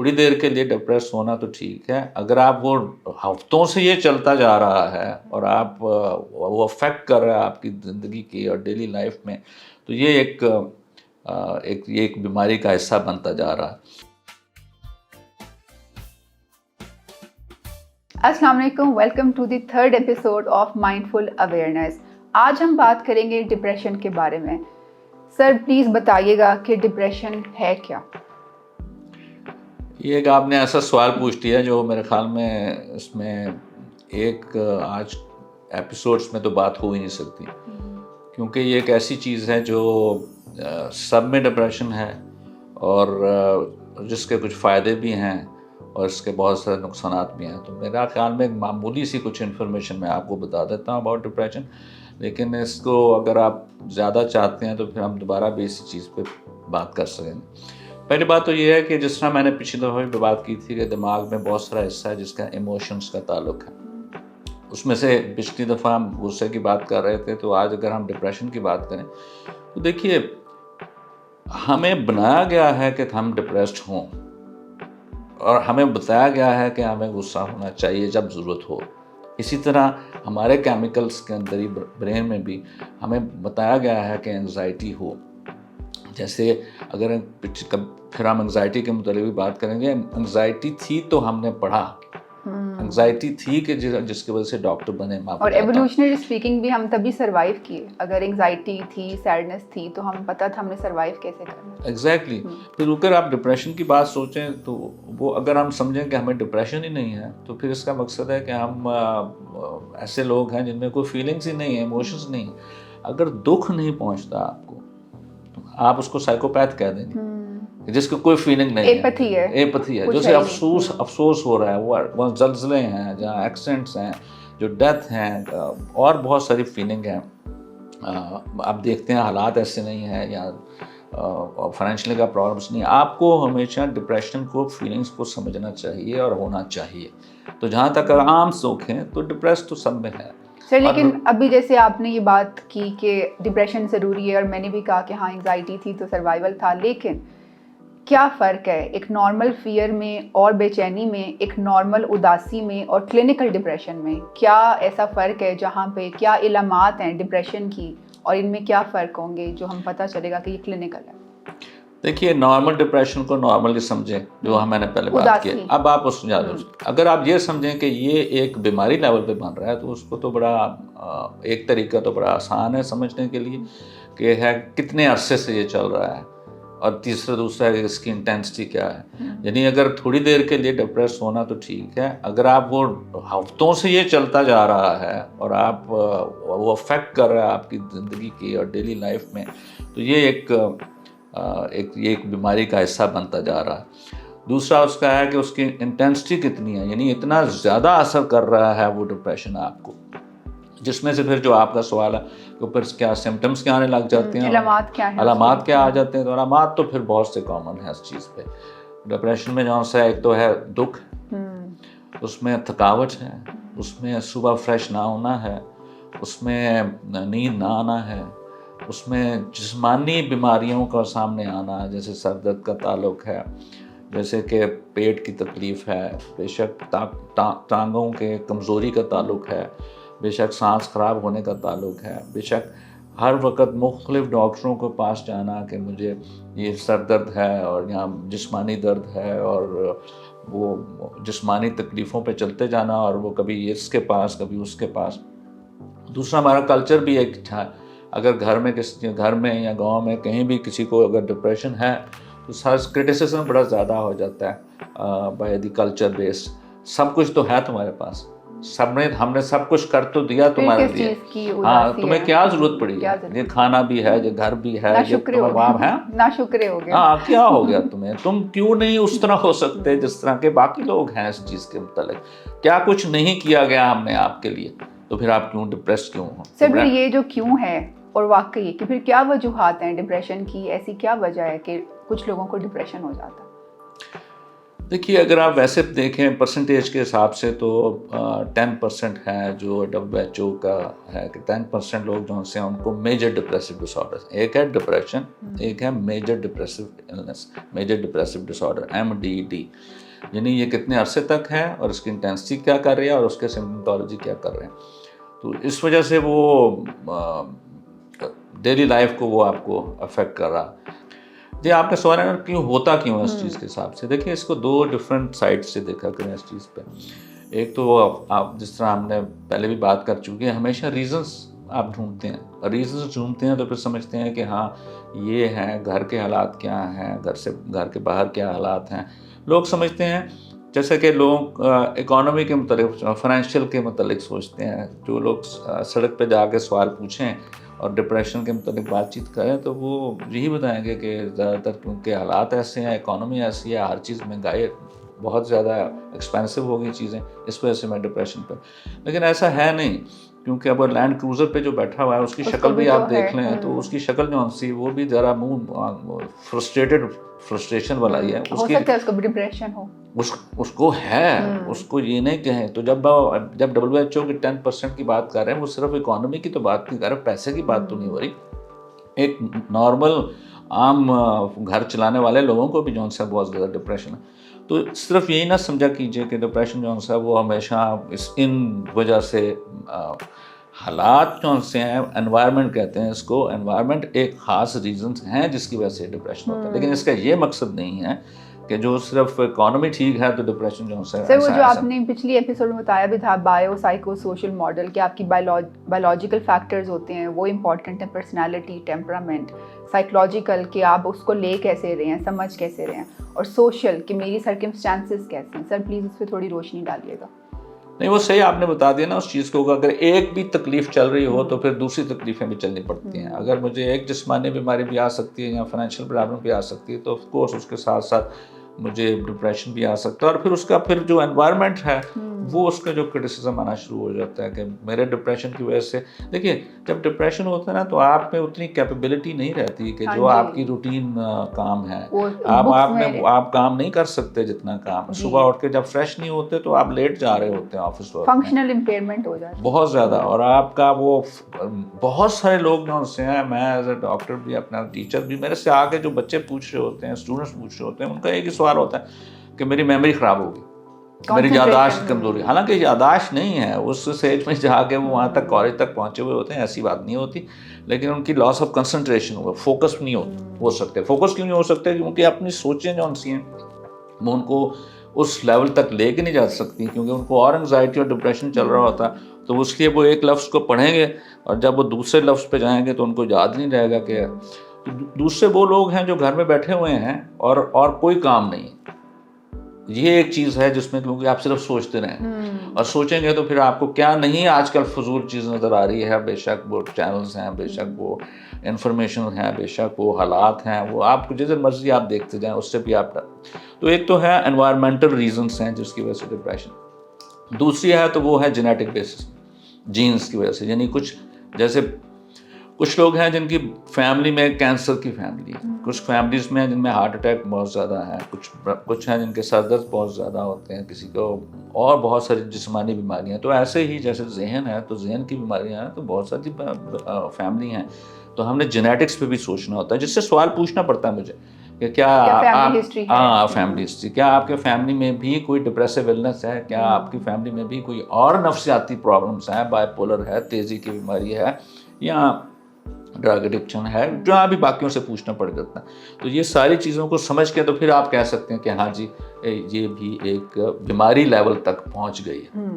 تھوڑی دیر کے لیے ڈپریس ہونا تو ٹھیک ہے، اگر آپ وہ ہفتوں سے یہ چلتا جا رہا ہے اور آپ وہ افیکٹ کر رہا ہے آپ کی زندگی کی اور ڈیلی لائف میں، تو یہ ایک بیماری کا حصہ بنتا جا رہا ہے۔ السلام علیکم، welcome to the third episode of mindful awareness. آج ہم بات کریں گے ڈپریشن کے بارے میں۔ سر پلیز بتائیے گا کہ ڈپریشن ہے کیا؟ یہ ایک آپ نے ایسا سوال پوچھ دیا جو میرے خیال میں اس میں ایک آج ایپیسوڈس میں تو بات ہو ہی نہیں سکتی، کیونکہ یہ ایک ایسی چیز ہے جو سب میں ڈپریشن ہے اور جس کے کچھ فائدے بھی ہیں اور اس کے بہت سارے نقصانات بھی ہیں۔ تو میرا خیال میں ایک معمولی سی کچھ انفارمیشن میں آپ کو بتا دیتا ہوں اباؤٹ ڈپریشن، لیکن اس کو اگر آپ زیادہ چاہتے ہیں تو پھر ہم دوبارہ بھی اسی چیز پہ بات کر سکیں گے۔ پہلی بات تو یہ ہے کہ جس طرح میں نے پچھلی دفعہ بھی بات کی تھی کہ دماغ میں بہت سارا حصہ ہے جس کا ایموشنز کا تعلق ہے۔ اس میں سے پچھلی دفعہ ہم غصے کی بات کر رہے تھے، تو آج اگر ہم ڈپریشن کی بات کریں تو دیکھیے، ہمیں بنایا گیا ہے کہ ہم ڈپریسڈ ہوں اور ہمیں بتایا گیا ہے کہ ہمیں غصہ ہونا چاہیے جب ضرورت ہو۔ اسی طرح ہمارے کیمیکلز کے اندر ہی برین میں بھی ہمیں بتایا گیا ہے کہ انگزائٹی ہو۔ جیسے اگر پھر ہم انگزائٹی کے متعلق بھی بات کریں گے، انگزائٹی تھی تو ہم نے پڑھا، انگزائٹی تھی کہ جس کی وجہ سے ڈاکٹر بنے۔ اور ایوولوشنری اسپیکنگ بھی ہم تبھی سروائیو کیے، اگر انگزائٹی تھی، سیڈنس تھی تو ہم پتہ تھا ہم نے سروائیو کیسے کرنا۔ ایگزیکٹلی۔ پھر اگر آپ ڈپریشن کی بات سوچیں تو وہ اگر ہم سمجھیں کہ ہمیں ڈپریشن ہی نہیں ہے تو پھر اس کا مقصد ہے کہ ہم ایسے لوگ ہیں جن میں کوئی فیلنگز ہی نہیں ہیں، ایموشنز نہیں ہیں۔ اگر دکھ نہیں پہنچتا آپ کو تو آپ اس کو سائیکوپیتھ کہہ دیں گے، جس کو کوئی فیلنگ نہیں ہے، ایپتھی ہے، جیسے افسوس ہو رہا ہے، وہ زلزلے ہیں، جہاں ایکسیڈنٹس ہیں، جو ڈیتھ ہیں، اور بہت ساری فیلنگ ہیں۔ آپ دیکھتے ہیں حالات ایسے نہیں ہیں یا فائنینشلی کا پرابلمس نہیں، آپ کو ہمیشہ ڈپریشن کو، فیلنگس کو سمجھنا چاہیے اور ہونا چاہیے۔ تو جہاں تک عام سوکھ ہیں تو ڈپریس تو سب میں ہے۔ سر لیکن ابھی جیسے آپ نے یہ بات کی کہ ڈپریشن ضروری ہے، اور میں نے بھی کہا کہ ہاں انگزائٹی تھی تو سروائیول تھا، لیکن کیا فرق ہے ایک نارمل فیئر میں اور بے چینی میں، ایک نارمل اداسی میں اور کلینکل ڈپریشن میں؟ کیا ایسا فرق ہے جہاں پہ کیا علامات ہیں ڈپریشن کی اور ان میں کیا فرق ہوں گے جو ہم پتہ چلے گا کہ یہ کلینکل ہے؟ دیکھیے، نارمل ڈپریشن کو نارملی سمجھیں، جو میں نے پہلے بات کی۔ اب آپ اس اگر آپ یہ سمجھیں کہ یہ ایک بیماری لیول پہ بن رہا ہے تو اس کو تو بڑا ایک طریقہ تو بڑا آسان ہے سمجھنے کے لیے کہ ہے کتنے عرصے سے یہ چل رہا ہے، اور دوسرا ہے کہ اس کی انٹینسٹی کیا ہے۔ یعنی اگر تھوڑی دیر کے لیے ڈپریس ہونا تو ٹھیک ہے، اگر آپ وہ ہفتوں سے یہ چلتا جا رہا ہے اور آپ وہ افیکٹ کر رہا ہے آپ کی زندگی کی اور ڈیلی لائف میں، تو یہ ایک بیماری کا حصہ بنتا جا رہا ہے۔ دوسرا اس کا ہے کہ اس کی انٹینسٹی کتنی ہے، یعنی اتنا زیادہ اثر کر رہا ہے وہ ڈپریشن آپ کو، جس میں سے پھر جو آپ کا سوال ہے کہ پھر کیا سمٹمز کیا آنے لگ جاتے ہیں، علامات کیا ہیں، علامات کیا آ جاتے ہیں۔ تو علامات تو پھر بہت سے کامن ہیں اس چیز پہ۔ ڈپریشن میں جو سا ایک تو ہے دکھ، اس میں تھکاوٹ ہے، اس میں صبح فریش نہ ہونا ہے، اس میں نیند نہ آنا ہے، اس میں جسمانی بیماریوں کا سامنے آنا، جیسے سر درد کا تعلق ہے، جیسے کہ پیٹ کی تکلیف ہے، بے شک ٹانگوں کے کمزوری کا تعلق ہے، بے شک سانس خراب ہونے کا تعلق ہے، بے شک ہر وقت مختلف ڈاکٹروں کے پاس جانا کہ مجھے یہ سر درد ہے اور یہاں جسمانی درد ہے، اور وہ جسمانی تکلیفوں پہ چلتے جانا، اور وہ کبھی اس کے پاس کبھی اس کے پاس۔ دوسرا ہمارا کلچر بھی ایک تھا، اگر گھر میں یا گاؤں میں کہیں بھی کسی کو اگر ڈپریشن ہے تو کرٹیسزم بڑا زیادہ ہو جاتا ہے بائی دی کلچر بیسڈ۔ سب کچھ تو ہے تمہارے پاس، ہم نے سب کچھ کر تو دیا تمہارے لیے، ہاں تمہیں کیا ضرورت پڑی ہے؟ یہ کھانا بھی ہے، یہ گھر بھی ہے، یہ تمہیں باپ ہے، نا شکرے ہو گیا، ہاں کیا ہو گیا تمہیں؟ تم کیوں نہیں اس طرح ہو سکتے جس طرح کے باقی لوگ ہیں؟ اس چیز کے متعلق کیا کچھ نہیں کیا گیا ہم نے آپ کے لیے، تو پھر آپ کیوں ڈپریس کیوں ہو؟ سر پھر یہ جو کیوں ہے اور واقعی کہ پھر کیا وجوہات ہیں ڈپریشن کی؟ ایسی کیا وجہ ہے کہ کچھ لوگوں کو ڈپریشن ہو جاتا ہے؟ دیکھیے اگر آپ ویسے دیکھیں پرسنٹیج کے حساب سے تو 10% ہے جو WHO کا ہے کہ 10% لوگ جو ہیں ان کو میجر ڈپریسو ڈس آرڈر، ایک ہے ڈپریشن، ایک ہے major depressive illness, major depressive disorder MDD، یعنی یہ کتنے عرصے تک ہے اور اس کی انٹینسٹی کیا کر رہی ہے اور اس کے سمپٹولوجی کیا کر رہے ہیں. تو اس وجہ سے وہ ڈیلی لائف کو وہ آپ کو افیکٹ کر رہا. جی آپ نے سوال ہے کیوں ہوتا کیوں ہے اس چیز کے حساب سے، دیکھیں اس کو دو ڈفرینٹ سائڈ سے دیکھا کریں اس چیز پہ. ایک تو آپ جس طرح ہم نے پہلے بھی بات کر چکے ہیں، ہمیشہ ریزنس آپ ڈھونڈتے ہیں، اور ریزنس ڈھونڈتے ہیں تو پھر سمجھتے ہیں کہ ہاں یہ ہیں گھر کے حالات کیا ہیں، گھر کے باہر کیا حالات ہیں. لوگ سمجھتے ہیں جیسے کہ لوگ اکانومی کے متعلق، فائنینشیل کے متعلق سوچتے ہیں. جو لوگ سڑک پہ جا کے سوال پوچھیں اور ڈپریشن کے متعلق بات چیت کریں تو وہ یہی بتائیں گے کہ زیادہ تر کیونکہ حالات ایسے ہیں، اکانومی ایسی ہے، ہر چیز مہنگائی بہت زیادہ ایکسپینسو ہو گئی چیزیں، اس وجہ سے میں ڈپریشن پہ. لیکن ایسا ہے نہیں، کیونکہ اب لینڈ کروزر پہ جو بیٹھا ہوا ہے اس کی شکل بھی آپ دیکھ لیں تو اس کی شکل جو سی وہ بھی ذرا منہ فرسٹریشن والا ہی ہے. ہو سکتا ہے اس کو بھی ڈپریشن ہو، اس کو ہے، اس کو یہ نہیں کہیں. تو جب WHO کی 10% کی بات کر رہے ہیں وہ صرف اکانومی کی تو بات نہیں کر رہے، پیسے کی بات تو نہیں ہو رہی. ایک نارمل عام گھر چلانے والے لوگوں کو بھی جو ہے بہت زیادہ ڈپریشن ہے. تو صرف یہی نہ سمجھا کیجئے کہ ڈپریشن جو ہے وہ ہمیشہ ان وجہ سے حالات جو سے ہیں، انوائرمنٹ کہتے ہیں اس کو، انوائرمنٹ ایک خاص ریزنز ہیں جس کی وجہ سے ڈپریشن ہوتا ہے. لیکن اس کا یہ مقصد نہیں ہے کہ جو صرف اکانومی ٹھیک ہے تو ڈپریشن جو ہے سر وہ جو آپ نے پچھلی ایپیسوڈ میں بتایا بھی تھا بایو سائیکو سوشل ماڈل کہ آپ کی بایولوجیکل فیکٹرز ہوتے ہیں وہ امپورٹنٹ ہیں، پرسنالٹی، ٹیمپرامنٹ، سائیکولوجیکل کہ آپ اس کو لے کیسے رہے ہیں، سمجھ کیسے رہے ہیں، اور سوشل کہ میری سرکمسٹانسز کیسے ہیں. سر پلیز اس پہ تھوڑی روشنی ڈالیے گا. نہیں وہ صحیح آپ نے بتا دیا نا اس چیز کو، اگر ایک بھی تکلیف چل رہی ہو تو پھر دوسری تکلیفیں بھی چلنی پڑتی ہیں. اگر مجھے ایک جسمانی بیماری بھی آ سکتی ہے یا فائنینشیل پرابلم بھی آ سکتی ہے تو آف کورس اس کے ساتھ ساتھ مجھے ڈپریشن بھی آ سکتا ہے. اور پھر اس کا پھر جو انوائرمنٹ ہے وہ اس کا جو کرٹیسزم آنا شروع ہو جاتا ہے کہ میرے ڈپریشن کی وجہ سے. دیکھیے جب ڈپریشن ہوتا ہے نا تو آپ میں اتنی کیپیبلٹی نہیں رہتی کہ جو آپ کی روٹین کام ہے آپ کام نہیں کر سکتے جتنا کام. صبح اٹھ کے جب فریش نہیں ہوتے تو آپ لیٹ جا رہے ہوتے ہیں آفس ورک، فنکشنل امپیئرمنٹ ہو جاتا ہے بہت زیادہ. اور آپ کا وہ بہت سارے لوگ جو سے ہیں، میں ایز اے ڈاکٹر بھی اپنا ٹیچر بھی، میرے سے آگے جو بچے پوچھ رہے ہوتے ہیں، اسٹوڈنٹس پوچھ رہے ہوتے ہیں، ان کا ایک ہی سوال ہوتا ہے کہ میری میموری خراب ہوگی، میری یادداشت کمزوری. حالانکہ یادداشت نہیں ہے، اس اسٹیج میں جا کے وہ وہاں تک کالج تک پہنچے ہوئے ہوتے ہیں، ایسی بات نہیں ہوتی. لیکن ان کی لاس آف کنسنٹریشن ہوا، فوکس نہیں ہو سکتے. فوکس کیوں نہیں ہو سکتے؟ کیونکہ اپنی سوچیں جو ان سی ہیں وہ ان کو اس لیول تک لے کے نہیں جا سکتی، کیونکہ ان کو اور انگزائٹی اور ڈپریشن چل رہا ہوتا. تو اس لیے وہ ایک لفظ کو پڑھیں گے اور جب وہ دوسرے لفظ پہ جائیں گے تو ان کو یاد نہیں رہے گا. کہ دوسرے وہ لوگ ہیں جو گھر میں بیٹھے ہوئے ہیں اور کوئی کام نہیں. یہ ایک چیز ہے جس میں کیونکہ آپ صرف سوچتے رہیں اور سوچیں گے تو پھر آپ کو کیا نہیں آج کل فضول چیز نظر آ رہی ہے. بے شک وہ چینلز ہیں، بے شک وہ انفارمیشن ہے، بے شک وہ حالات ہیں، وہ آپ کو جیسے مرضی آپ دیکھتے جائیں اس سے بھی آپ. تو ایک تو ہے انوائرمنٹل ریزنس ہیں جس کی وجہ سے ڈپریشن. دوسری ہے تو وہ ہے جینیٹک بیسس، جینز کی وجہ سے. یعنی کچھ لوگ ہیں جن کی فیملی میں کینسر کی فیملی ہے، کچھ فیملیز میں جن میں ہارٹ اٹیک بہت زیادہ ہے، کچھ ہیں جن کے سر درد بہت زیادہ ہوتے ہیں، کسی کو اور بہت ساری جسمانی بیماریاں. تو ایسے ہی جیسے ذہن ہے تو ذہن کی بیماریاں ہیں تو بہت ساری فیملی ہیں. تو ہم نے جینیٹکس پہ بھی سوچنا ہوتا ہے، جس سے سوال پوچھنا پڑتا ہے مجھے کہ کیا فیملی ہسٹری، کیا آپ کے فیملی میں بھی کوئی ڈپریسو النس ہے، کیا آپ کی فیملی میں بھی کوئی اور نفسیاتی پرابلمس ہیں، بائی پولر ہے، تیزی کی بیماری ہے، یا ڈرگ ایڈکشن ہے، جو بھی باقیوں سے پوچھنا پڑ جاتا ہے. تو یہ ساری چیزوں کو سمجھ کے تو پھر آپ کہہ سکتے ہیں کہ ہاں جی یہ بھی ایک بیماری لیول تک پہنچ گئی ہے.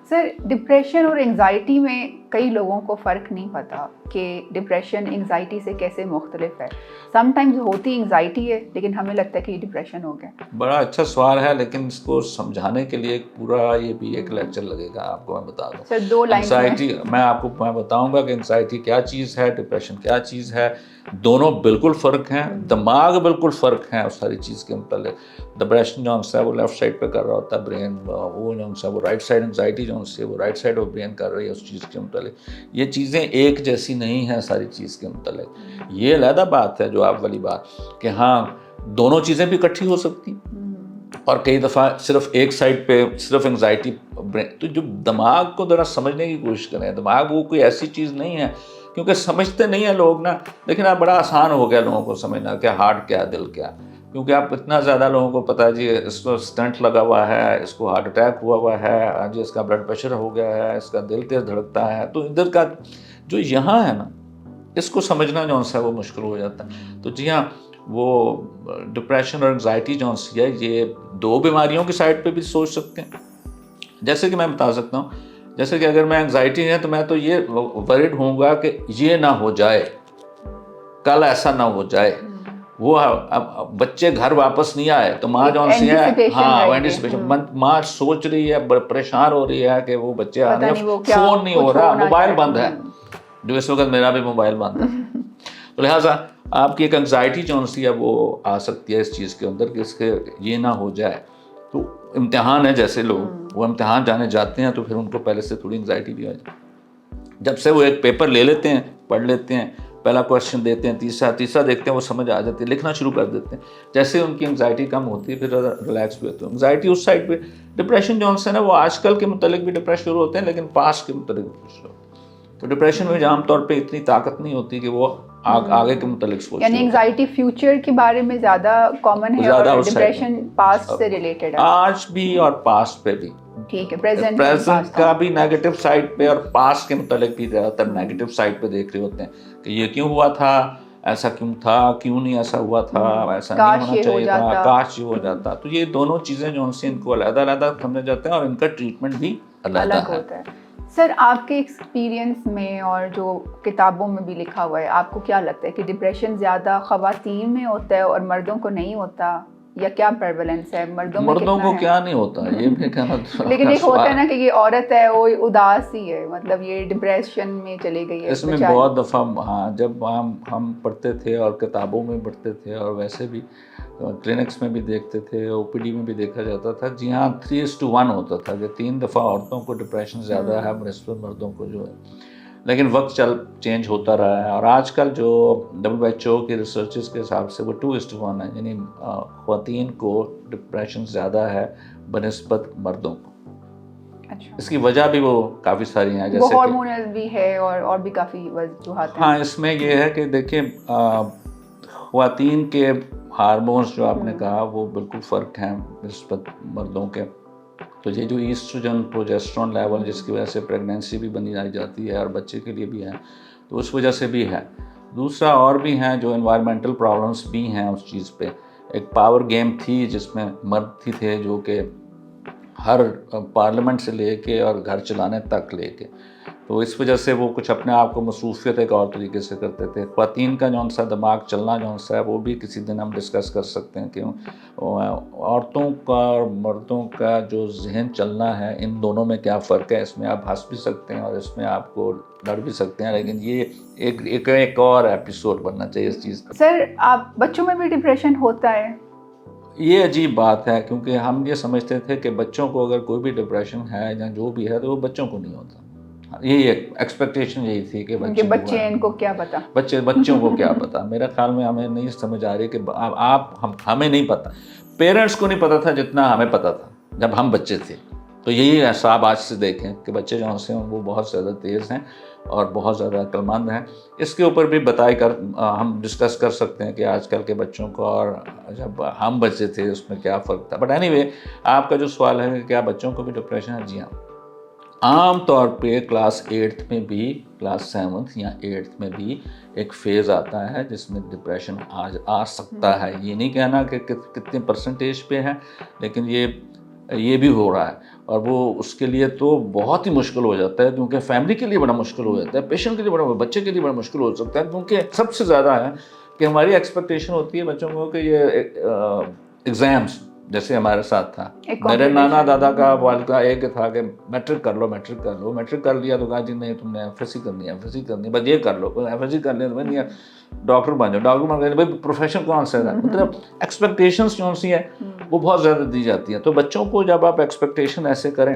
سر ڈپریشن اور انگزائٹی میں کئی لوگوں کو فرق نہیں پتا کہ ڈپریشن انگزائٹی سے کیسے مختلف ہے. سم ٹائمز ہوتی انگزائٹی ہے لیکن ہمیں لگتا ہے کہ یہ ڈپریشن ہو گیا. بڑا اچھا سوال ہے، لیکن اس کو سمجھانے کے لیے پورا یہ بھی ایک لیکچر لگے گا. آپ کو میں بتا دوں سر 2 لائن انگزائٹی، میں بتاؤں گا کہ انگزائٹی کیا چیز ہے، ڈپریشن کیا چیز ہے. دونوں بالکل فرق ہیں، دماغ بالکل فرق ہیں اس ساری چیز کے متعلق. ڈپریشن جو ہے وہ لیفٹ سائڈ پہ کر رہا ہوتا ہے برین، وہ جو ہے وہ رائٹ سائڈ. انگزائٹی جو ہے وہ رائٹ سائڈ آف برین کر رہی ہے اس چیز کے متعلق. یہ چیزیں ایک جیسی نہیں ہیں ساری چیز کے متعلق. یہ علیحدہ بات ہے جو آپ والی بات کہ ہاں دونوں چیزیں بھی اکٹھی ہو سکتی. اور کئی دفعہ صرف ایک سائڈ پہ صرف انگزائٹی. تو جو دماغ کو ذرا سمجھنے کی کوشش کریں. دماغ وہ کوئی ایسی چیز نہیں ہے, کیونکہ سمجھتے نہیں ہیں لوگ نا. لیکن اب بڑا آسان ہو گیا لوگوں کو سمجھنا کہ ہارٹ کیا دل کیا, کیونکہ اب اتنا زیادہ لوگوں کو پتہ ہے جی اس کو اسٹنٹ لگا ہوا ہے, اس کو ہارٹ اٹیک ہوا ہے, جی اس کا بلڈ پریشر ہو گیا ہے, اس کا دل تیز دھڑکتا ہے. تو ادھر کا جو یہاں ہے نا, اس کو سمجھنا جو ہے وہ مشکل ہو جاتا ہے. تو جی ہاں, وہ ڈپریشن اور انگزائٹی جو ہے یہ دو بیماریوں کی سائڈ پہ بھی سوچ سکتے ہیں. جیسے کہ میں بتا سکتا ہوں, جیسے کہ اگر میں انگزائٹی ہے تو میں تو یہ ورڈ ہوں گا کہ یہ نہ ہو جائے, کل ایسا نہ ہو جائے. وہ بچے گھر واپس نہیں آئے تو ماں جو سی ہے, ہاں اینٹیسپیشن, ماں سوچ رہی ہے, پریشان ہو رہی ہے کہ وہ بچے آنے, فون نہیں ہو رہا, موبائل بند ہے, جو اس وقت میرا بھی موبائل بند ہے. تو لہٰذا آپ کی ایک انگزائٹی جو سی ہے وہ آ سکتی ہے اس چیز کے اندر کہ اس کے یہ نہ ہو جائے. تو امتحان ہے, جیسے لوگ وہ امتحان جانے جاتے ہیں تو پھر ان کو پہلے سے تھوڑی انگزائٹی بھی ہو جاتی ہے. جب سے وہ ایک پیپر لے لیتے ہیں, پڑھ لیتے ہیں, پہلا کوشچن دیتے ہیں, تیسرا دیکھتے ہیں, وہ سمجھ آ جاتی ہے, لکھنا شروع کر دیتے ہیں. جیسے ان کی انگزائٹی کم ہوتی ہے پھر ریلیکس بھی ہوتے ہیں. انگزائٹی اس سائڈ پہ. ڈپریشن جو ہے نا وہ آج کل کے متعلق بھی ڈپریشن شروع ہوتے ہیں, لیکن پاسٹ کے متعلق بھی شروع ہوتے ہیں. تو ڈپریشن میں عام طور پہ اتنی طاقت نہیں ہوتی کہ وہ آگے کے متعلق سوچ. یعنی انگزائٹی فیوچر کے بارے میں زیادہ کامن ہے اور ڈپریشن پاسٹ سے ریلیٹڈ ہے. آج بھی اور پاسٹ پہ بھی. ٹھیک ہے, پریزنٹ کا بھی نیگیٹو سائڈ پہ اور پاسٹ کے متعلق بھی زیادہ تر نیگیٹو سائڈ پہ دیکھ رہے ہوتے ہیں کہ یہ کیوں ہوا تھا, ایسا کیوں تھا, کیوں نہیں ایسا ہوا تھا, ایسا نہیں ہونا چاہیے تھا, کاش یہ ہو جاتا. تو یہ دونوں چیزیں جو ان کو علیحدہ علیحدہ سمجھا جاتا ہے اور ان کا ٹریٹمنٹ بھی علیحدہ ہوتا ہے. سر, آپ کے ایکسپیرینس میں اور جو کتابوں میں بھی لکھا ہوا ہے, آپ کو کیا لگتا ہے کہ ڈپریشن زیادہ خواتین میں ہوتا ہے اور مردوں کو نہیں ہوتا, یا کیا پریولنس ہے مردوں کو کیا نہیں ہوتا یہ بھی کہنا. لیکن ایک ہوتا ہے نا کہ یہ عورت ہے وہ اداس ہی ہے, مطلب یہ ڈپریشن میں چلی گئی ہے. اس میں بہت دفعہ ہاں, جب ہم پڑھتے تھے اور کتابوں میں پڑھتے تھے اور ویسے بھی کلینکس میں بھی دیکھتے تھے, او پی ڈی میں بھی دیکھا جاتا تھا, جی ہاں 3:1 ہوتا تھا کہ 3 دفعہ عورتوں کو ڈپریشن زیادہ ہے بنسبت مردوں کو جو ہے. لیکن وقت چینج ہوتا رہا ہے اور آج کل جو WHO کی ریسرچز کے حساب سے وہ 2:1 ہے, یعنی خواتین کو ڈپریشن زیادہ ہے بنسبت مردوں کو. اس کی وجہ بھی وہ کافی ساری ہیں, جیسے ہارمونل بھی ہے اور بھی کافی وجوہات ہیں. ہاں, اس میں یہ ہے کہ دیکھیں خواتین کے ہارمونز جو آپ نے کہا وہ بالکل فرق ہیں نسبت مردوں کے. تو یہ جو ایسٹروجن پروجیسٹرون لیول جس کی وجہ سے پریگنینسی بھی بنی جاتی ہے اور بچے کے لیے بھی ہے, تو اس وجہ سے بھی ہے. دوسرا اور بھی ہیں جو انوائرمنٹل پرابلمس بھی ہیں اس چیز پہ. ایک پاور گیم تھی جس میں مرد تھے جو کہ ہر پارلیمنٹ سے لے کے اور گھر چلانے تک لے کے, تو اس وجہ سے وہ کچھ اپنے آپ کو مصروفیت ایک اور طریقے سے کرتے تھے. خواتین کا جو سا دماغ چلنا جو سا ہے وہ بھی کسی دن ہم ڈسکس کر سکتے ہیں کہ عورتوں کا اور مردوں کا جو ذہن چلنا ہے ان دونوں میں کیا فرق ہے. اس میں آپ ہنس بھی سکتے ہیں اور اس میں آپ کو لڑ بھی سکتے ہیں, لیکن یہ ایک اور ایپیسوڈ بننا چاہیے اس چیز کا. سر, آپ بچوں میں بھی ڈپریشن ہوتا ہے؟ یہ عجیب بات ہے کیونکہ ہم یہ سمجھتے تھے کہ بچوں کو اگر کوئی بھی ڈپریشن ہے یا جو بھی ہے تو وہ بچوں کو نہیں ہوتا. یہی ایکسپیکٹیشن یہی تھی کہ بچے ان کو کیا پتا, بچوں کو کیا پتا. میرے خیال میں ہمیں نہیں سمجھ آ رہی کہ ہمیں نہیں پتا, پیرنٹس کو نہیں پتا تھا جتنا ہمیں پتا تھا جب ہم بچے تھے. تو یہی حساب آج سے دیکھیں کہ بچے جو ہیں وہ بہت زیادہ تیز ہیں اور بہت زیادہ عقل مند ہیں. اس کے اوپر بھی ہم ڈسکس کر سکتے ہیں کہ آج کل کے بچوں کو اور جب ہم بچے تھے اس میں کیا فرق تھا. بٹ اینی وے, آپ کا جو سوال ہے کہ کیا بچوں کو بھی ڈپریشن ہے, جی ہاں. عام طور پہ کلاس 8 میں بھی, کلاس 7 یا 8 میں بھی ایک فیز آتا ہے جس میں ڈپریشن آ سکتا ہے. یہ نہیں کہنا کہ کتنے پرسنٹیج پہ ہے, لیکن یہ بھی ہو رہا ہے. اور وہ اس کے لیے تو بہت ہی مشکل ہو جاتا ہے, کیونکہ فیملی کے لیے بڑا مشکل ہو جاتا ہے, پیشنٹ کے لیے بچے کے لیے بڑا مشکل ہو سکتا ہے. کیونکہ سب سے زیادہ ہے کہ ہماری ایکسپیکٹیشن ہوتی ہے بچوں کو کہ یہ ایگزامس جیسے ہمارے ساتھ تھا. میرے نانا دادا کا والدہ ایک تھا کہ میٹرک کر لو, میٹرک کر لیا تو کہا جی نہیں تم نے ایف ایس سی کرنی ہے, بس یہ کر لو, ایف ایس سی کر لیا تو نہیں ڈاکٹر بن جاؤ, ڈاکٹر بن گئے بھائی پروفیشن کون سا ہے. مطلب ایکسپیکٹیشنس جو سی ہیں وہ بہت زیادہ دی جاتی ہیں. تو بچوں کو جب آپ ایکسپیکٹیشن ایسے کریں